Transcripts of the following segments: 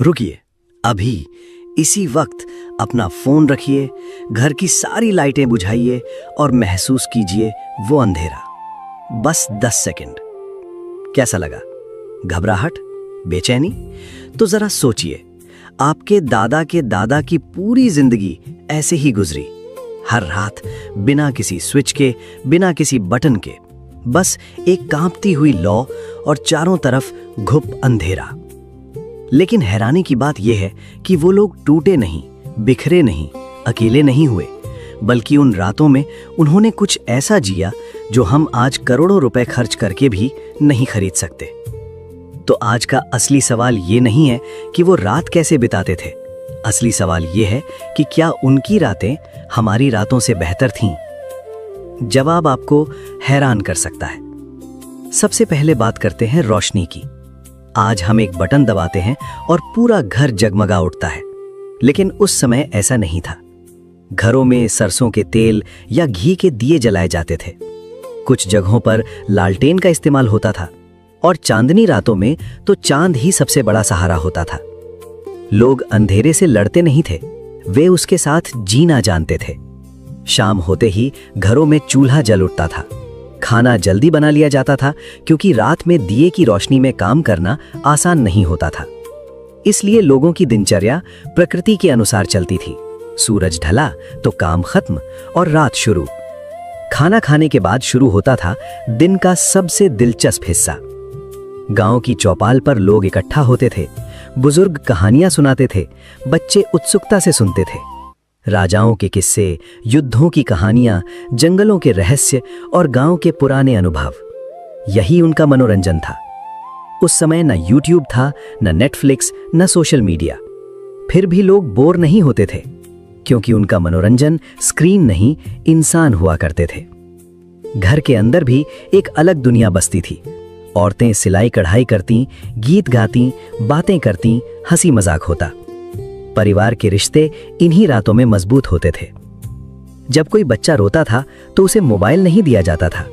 रुकिए, अभी इसी वक्त अपना फोन रखिए, घर की सारी लाइटें बुझाइए और महसूस कीजिए वो अंधेरा। बस 10 सेकंड। कैसा लगा? घबराहट, बेचैनी? तो जरा सोचिए, आपके दादा के दादा की पूरी जिंदगी ऐसे ही गुजरी। हर रात बिना किसी स्विच के, बिना किसी बटन के, बस एक कांपती हुई लौ और चारों तरफ घुप अंधेरा। लेकिन हैरानी की बात यह है कि वो लोग टूटे नहीं, बिखरे नहीं, अकेले नहीं हुए, बल्कि उन रातों में उन्होंने कुछ ऐसा जिया जो हम आज करोड़ों रुपए खर्च करके भी नहीं खरीद सकते। तो आज का असली सवाल ये नहीं है कि वो रात कैसे बिताते थे। असली सवाल ये है कि क्या उनकी रातें हमारी रातों से बेहतर थीं? जवाब आपको हैरान कर सकता है। सबसे पहले बात करते हैं रोशनी की। आज हम एक बटन दबाते हैं और पूरा घर जगमगा उठता है, लेकिन उस समय ऐसा नहीं था। घरों में सरसों के तेल या घी के दिए जलाए जाते थे। कुछ जगहों पर लालटेन का इस्तेमाल होता था और चांदनी रातों में तो चांद ही सबसे बड़ा सहारा होता था। लोग अंधेरे से लड़ते नहीं थे, वे उसके साथ जीना जानते थे। शाम होते ही घरों में चूल्हा जल उठता था। खाना जल्दी बना लिया जाता था क्योंकि रात में दिए की रोशनी में काम करना आसान नहीं होता था। इसलिए लोगों की दिनचर्या प्रकृति के अनुसार चलती थी। सूरज ढला तो काम खत्म और रात शुरू। खाना खाने के बाद शुरू होता था दिन का सबसे दिलचस्प हिस्सा। गांव की चौपाल पर लोग इकट्ठा होते थे, बुजुर्ग कहानियां सुनाते थे, बच्चे उत्सुकता से सुनते थे। राजाओं के किस्से, युद्धों की कहानियां, जंगलों के रहस्य और गांव के पुराने अनुभव, यही उनका मनोरंजन था। उस समय न यूट्यूब था, न नेटफ्लिक्स, न सोशल मीडिया। फिर भी लोग बोर नहीं होते थे, क्योंकि उनका मनोरंजन स्क्रीन नहीं, इंसान हुआ करते थे। घर के अंदर भी एक अलग दुनिया बसती थी। औरतें सिलाई कढ़ाई करती, गीत गाती, बातें करती, हंसी मजाक होता। परिवार के रिश्ते इन्हीं रातों में मजबूत होते थे। जब कोई बच्चा रोता था तो उसे मोबाइल नहीं दिया जाता था।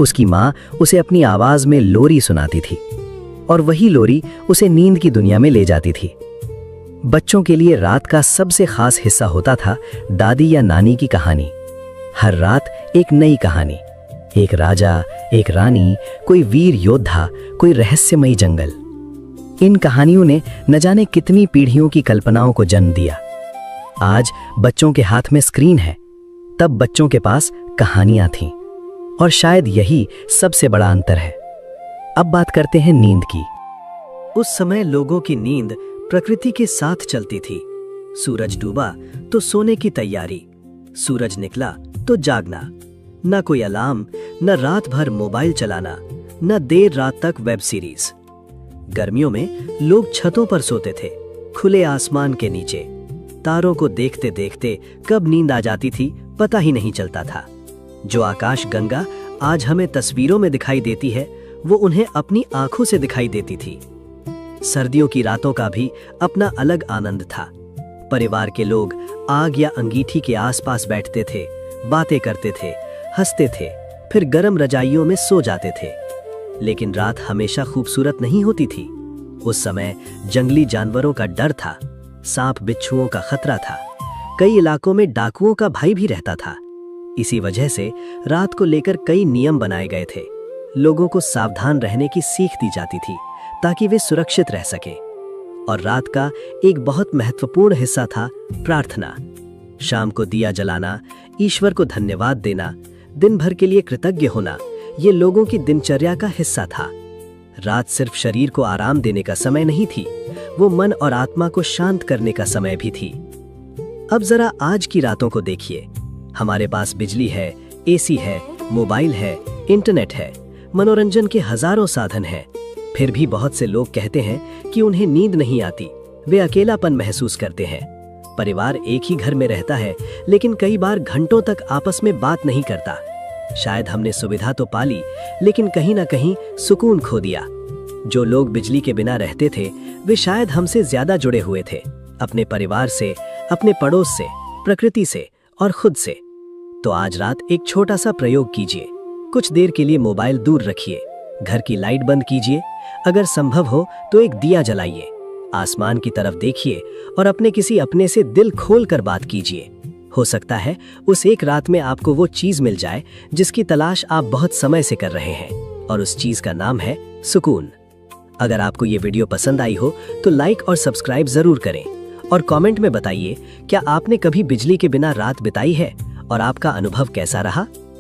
उसकी माँ उसे अपनी आवाज में लोरी सुनाती थी और वही लोरी उसे नींद की दुनिया में ले जाती थी। बच्चों के लिए रात का सबसे खास हिस्सा होता था दादी या नानी की कहानी। हर रात एक नई कहानी, एक राजा, एक रानी, कोई वीर योद्धा, कोई रहस्यमयी जंगल। इन कहानियों ने न जाने कितनी पीढ़ियों की कल्पनाओं को जन्म दिया। आज बच्चों के हाथ में स्क्रीन है, तब बच्चों के पास कहानियां थीं, और शायद यही सबसे बड़ा अंतर है। अब बात करते हैं नींद की। उस समय लोगों की नींद प्रकृति के साथ चलती थी। सूरज डूबा तो सोने की तैयारी, सूरज निकला तो जागना। न कोई अलार्म, न रात भर मोबाइल चलाना, न देर रात तक वेब सीरीज। गर्मियों में लोग छतों पर सोते थे, खुले आसमान के नीचे। तारों को देखते देखते कब नींद आ जाती थी पता ही नहीं चलता था। जो आकाश गंगा आज हमें तस्वीरों में दिखाई देती है, वो उन्हें अपनी आंखों से दिखाई देती थी। सर्दियों की रातों का भी अपना अलग आनंद था। परिवार के लोग आग या अंगीठी के आसपास बैठते थे, बातें करते थे, हंसते थे, फिर गर्म रजाइयों में सो जाते थे। लेकिन रात हमेशा खूबसूरत नहीं होती थी। उस समय जंगली जानवरों का डर था, सांप बिच्छुओं का खतरा था। कई इलाकों में डाकुओं का भय भी रहता था। इसी वजह से रात को लेकर कई नियम बनाए गए थे। लोगों को सावधान रहने की सीख दी जाती थी ताकि वे सुरक्षित रह सकें। और रात का एक बहुत महत्वपूर्ण हिस्सा था प्रार्थना। शाम को दिया जलाना, ईश्वर को धन्यवाद देना, दिन भर के लिए कृतज्ञ होना, ये लोगों की दिनचर्या का हिस्सा था। रात सिर्फ शरीर को आराम देने का समय नहीं थी, वो मन और आत्मा को शांत करने का समय भी थी। अब जरा आज की रातों को देखिए। हमारे पास बिजली है, एसी है, मोबाइल है, इंटरनेट है, मनोरंजन के हजारों साधन हैं। फिर भी बहुत से लोग कहते हैं कि उन्हें नींद नहीं आती, वे अकेलापन महसूस करते हैं। परिवार एक ही घर में रहता है, लेकिन कई बार घंटों तक आपस में बात नहीं करता। शायद हमने सुविधा तो पाली, लेकिन कहीं ना कहीं सुकून खो दिया। जो लोग बिजली के बिना रहते थे, वे शायद हमसे ज्यादा जुड़े हुए थे, अपने परिवार से, अपने पड़ोस से, प्रकृति से और खुद से। तो आज रात एक छोटा सा प्रयोग कीजिए। कुछ देर के लिए मोबाइल दूर रखिए, घर की लाइट बंद कीजिए, अगर संभव हो तो एक दिया जलाइए आसमान की तरफ देखिए और अपने किसी अपने से दिल खोल कर बात कीजिए। हो सकता है उस एक रात में आपको वो चीज मिल जाए जिसकी तलाश आप बहुत समय से कर रहे हैं, और उस चीज का नाम है सुकून। अगर आपको ये वीडियो पसंद आई हो तो लाइक और सब्सक्राइब जरूर करें और कमेंट में बताइए क्या आपने कभी बिजली के बिना रात बिताई है और आपका अनुभव कैसा रहा।